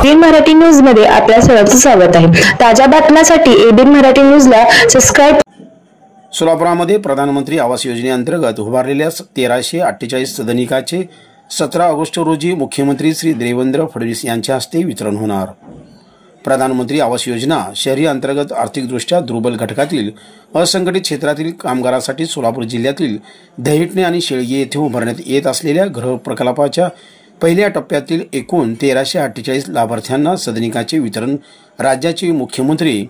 ABN Marathi news मध्ये आपल्या सर्वांचं स्वागत आहे। ताज्या बातम्यांसाठी एबीएन मराठी न्यूजला सबस्क्राइब। सोलापुरामध्ये प्रधानमंत्री आवास योजनेअंतर्गत उभारलेल्या 1348 सदनिकाचे 17 ऑगस्ट रोजी मुख्यमंत्री श्री देवेंद्र फडणवीस यांच्या हस्ते वितरण होणार। प्रधानमंत्री आवास योजना शहरी अंतर्गत आर्थिकदृष्ट्या दुर्बल घटकातील असंघटित क्षेत्रातील कामगारांसाठी सोलापूर जिल्ह्यातील दहिटणे आणि शेळगी येथे उभारण्यात येत असलेल्या गृह प्रकल्पाच्या पहिल्या टप्प्यातील एकूण 1348 लाभार्थ्यांना सदनिकाचे वितरण राज्याचे मुख्यमंत्री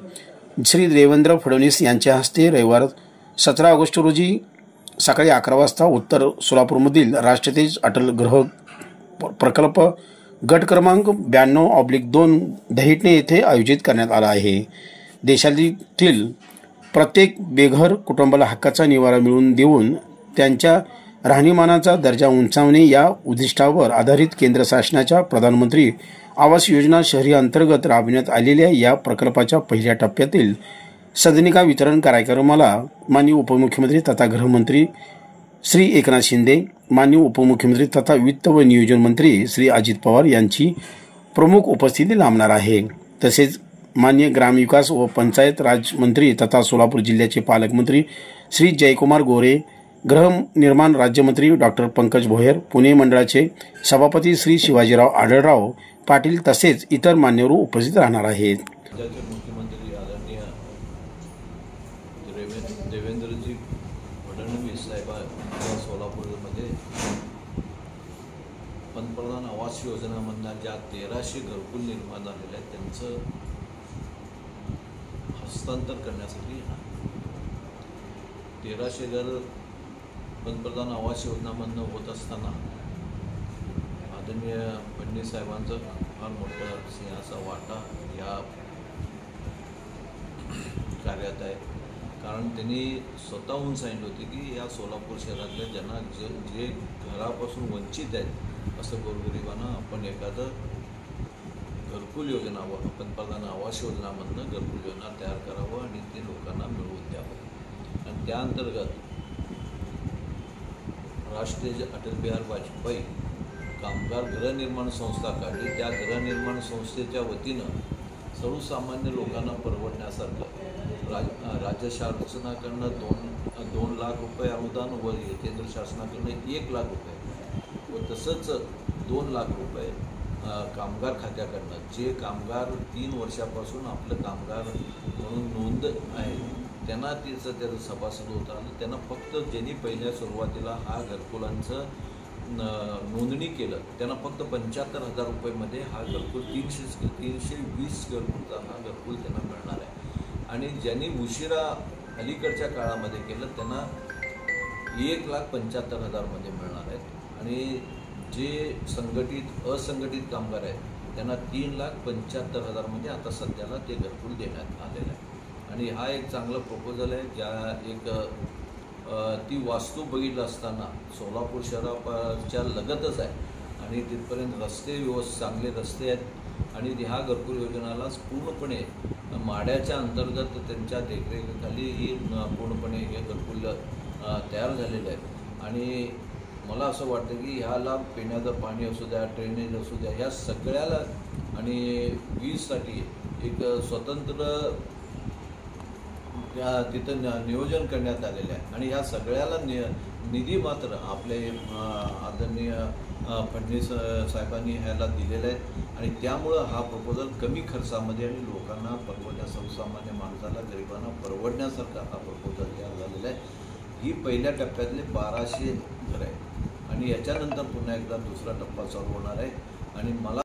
श्री देवेंद्र फडणवीस यांच्या हस्ते रविवार 17 ऑगस्ट रोजी सकाळी 11 वाजता उत्तर सोलापूरमधील राष्ट्रतेज अटल गृह प्रकल्प गट क्रमांक 92/2 दहिटणे येथे आयोजित करण्यात आला आहे। देशातील प्रत्येक बेघर कुटुंबाला हक्काचा निवारा मिळवून देऊन त्यांच्या राहणीमानाचा दर्जा उंचावणे या उद्दिष्टावर आधारित केंद्र शासनाच्या प्रधानमंत्री आवास योजना शहरी अंतर्गत राबविण्यात आलेल्या या प्रकल्पाच्या पहिल्या टप्प्यातील सदनिका वितरण कार्यक्रमाला माननीय उपमुख्यमंत्री तथा गृहमंत्री श्री एकनाथ शिंदे, माननीय उपमुख्यमंत्री तथा वित्त व नियोजन मंत्री श्री अजित पवार यांची प्रमुख उपस्थिती लाभणार आहे। तसेच माननीय ग्रामविकास व पंचायत राज मंत्री तथा सोलापूर जिल्ह्याचे पालकमंत्री श्री जयकुमार गोरे, गृहनिर्माण राज्यमंत्री डॉक्टर पंकज भोयर, पुणे मंडळाचे सभापती श्री शिवाजीराव आढळराव पाटील तसेच इतर मान्यवर उपस्थित राहणार आहेत। मुख्यमंत्री आदरणीय देवेंद्रजी फडणवीस साहेब सोलापूरमध्ये पंतप्रधान आवास योजनामधून ज्या 1300 घरकुल निर्माण झालेले आहेत त्यांचं हस्तांतर करण्यासाठी 1300 घर पंतप्रधान आवास योजनामधून होत असताना आदरणीय फडणवीस साहेबांचं फार मोठं सिंहाचा वाटा या कार्यात आहे। कारण त्यांनी स्वतःहून सांगितलं होते की या सोलापूर शहरातल्या ज्यांना जे घरापासून वंचित आहेत असं गोरगरिबांना आपण एखादं घरकुल योजना पंतप्रधान आवास योजनामधून घरकुल योजना तयार करावं आणि ते लोकांना मिळवून द्यावं। आणि त्या अंतर्गत राष्ट्रीय अटल बिहारी वाजपेयी कामगार गृहनिर्माण संस्था काढली। त्या गृहनिर्माण संस्थेच्या वतीनं सर्वसामान्य लोकांना परवडण्यासारखं राज्य शासनाकडनं 2 लाख रुपये अनुदान व केंद्र शासनाकडनं 1 लाख रुपये व तसंच 2 लाख रुपये कामगार खात्याकडनं जे कामगार 3 वर्षापासून आपलं कामगार म्हणून नोंद आहे त्यांना त्याचं सभासद होता आलं। त्यांना फक्त ज्यांनी पहिल्या सुरुवातीला हा घरकुलांचं नोंदणी केलं त्यांना फक्त 75,000 रुपयेमध्ये हा घरकुल 320 घरकुलचा हा घरकुल त्यांना मिळणार आहे। आणि ज्यांनी उशिरा अलीकडच्या काळामध्ये केलं त्यांना 1,75,000 मध्ये मिळणार आहेत। आणि जे संघटित असंघटित कामगार आहेत त्यांना 3,75,000 मध्ये आता सध्याला ते घरकुल देण्यात आलेलं आहे। आणि हा एक चांगला प्रपोजल आहे। ज्या एक ती वास्तू बघितलं असताना सोलापूर शहराच्या लगतच आहे आणि तिथपर्यंत रस्ते चांगले रस्ते आहेत आणि ह्या घरकुल योजनाला पूर्णपणे माड्याच्या अंतर्गत त्यांच्या देखरेखीखाली ही पूर्णपणे हे घरकुल तयार झालेलं आहे। आणि मला असं वाटतं की ह्याला पिण्याचं पाणी असू द्या, ड्रेनेज असू द्या, ह्या सगळ्याला आणि वीजसाठी एक स्वतंत्र तिथं नियोजन करण्यात आलेलं आहे। आणि ह्या सगळ्याला निधी मात्र आपले आदरणीय फडणवीस साहेबांनी ह्याला दिलेला आहे। आणि त्यामुळं हा प्रपोजल कमी खर्चामध्ये आणि लोकांना परवडण्या सर्वसामान्य माणसाला गरिबांना परवडण्यासारखा हा प्रपोजल तयार झालेला आहे। ही पहिल्या टप्प्यातले 1200 घर आहे आणि याच्यानंतर पुन्हा एकदा दुसरा टप्पा चालू होणार आहे। आणि मला